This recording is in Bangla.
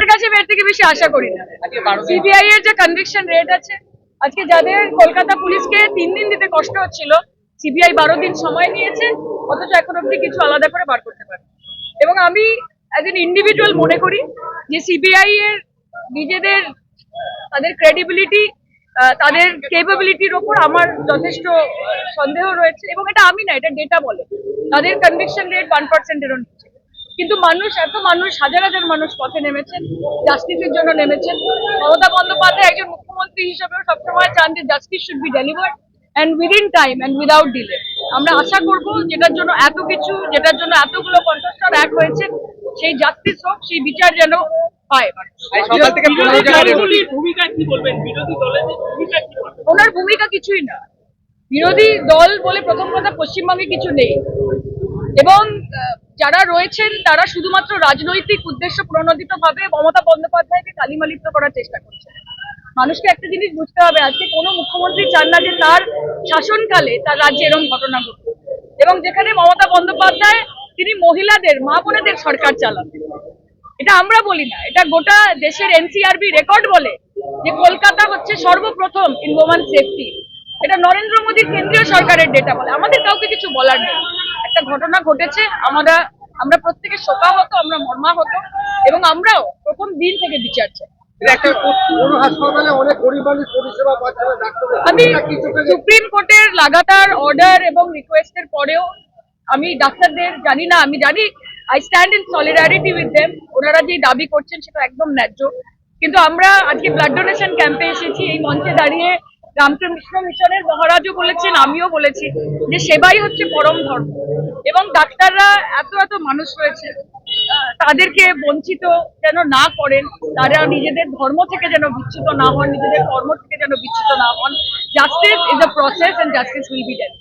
ওর কাছে এর থেকে বেশি আশা করি না। সিবিআই এর যে কনভিকশন রেট আছে, আজকে যাদের কলকাতা পুলিশকে 3 দিন দিতে কষ্ট হচ্ছিল, সিবিআই 12 দিন সময় নিয়েছে, অথচ এখন অব্দি কিছু আলাদা করে বার করতে পারে। এবং আমি অ্যাজ এন ইন্ডিভিজুয়াল মনে করি যে সিবিআই এর নিজেদের তাদের ক্রেডিবিলিটি, তাদের কেপাবিলিটির ওপর আমার যথেষ্ট সন্দেহ রয়েছে। এবং এটা আমি না, এটা ডেটা বলে তাদের কনভিকশন রেট 1%-এরও নিচে। কিন্তু এত মানুষ, হাজার হাজার মানুষ পথে নেমেছেন, জাস্টিসের জন্য নেমেছেন। মমতা বন্দ্যোপাধ্যায় একজন মুখ্যমন্ত্রী হিসেবেও সবসময় চান যে justice should be delivered and within time and without delay. আমরা আশা করব যেটার জন্য এত কিছু, যেটার জন্য এতগুলো কণ্ঠস্বর এক হয়েছে, সেই জাস্টিস হোক, সেই বিচার যেন পায়। ওনার ভূমিকা কিছুই না। বিরোধী দল বলে প্রথম কথা পশ্চিমবঙ্গে কিছু নেই, এবং যারা রয়েছেন তারা শুধুমাত্র রাজনৈতিক উদ্দেশ্য প্রণোদিত ভাবে মমতা বন্দ্যোপাধ্যায়কে কালিমালিপ্ত করার চেষ্টা করছে। মানুষকে একটা জিনিস বুঝতে হবে, আজকে কোনো মুখ্যমন্ত্রী চান না যে তার শাসনকালে তার রাজ্যে এরকম ঘটনা ঘটবে। এবং যেখানে মমতা বন্দ্যোপাধ্যায় তিনি মহিলাদের, মা বোনেদের সরকার চালাবেন, এটা আমরা বলি না, এটা গোটা দেশের এনসিআরবি রেকর্ড বলে যে কলকাতা হচ্ছে সর্বপ্রথম ইন ওমেন সেফটি। এটা নরেন্দ্র মোদীর কেন্দ্রীয় সরকারের ডেটা বলে, আমাদের কাউকে কিছু বলার নেই। একটা ঘটনা ঘটেছে, আমরা প্রত্যেকে শোকাহত, আমরা মর্মাহত, এবং আমরাও প্রথম দিন থেকে বিচার চাই। আমি সুপ্রিম কোর্টের লাগাতার অর্ডার এবং রিকোয়েস্টের পরেও আমি ডাক্তারদের জানি না, আমি জানি I stand in solidarity with them. ওনারা যে দাবি করছেন সেটা একদম ন্যায্য। কিন্তু আমরা আজকে ব্লাড ডোনেশন ক্যাম্পে এসেছি, এই মঞ্চে দাঁড়িয়ে রামকৃষ্ণ মিশনের মহারাজও বলেছেন, আমিও বলেছি যে সেবাই হচ্ছে পরম ধর্ম। এবং ডাক্তাররা এত মানুষ রয়েছে, তাদেরকে বঞ্চিত যেন না করেন, তারা নিজেদের ধর্ম থেকে যেন বিচ্যুত না হন, নিজেদের কর্ম থেকে যেন বিচ্যুত না হন। Justice is a process and justice will be Don.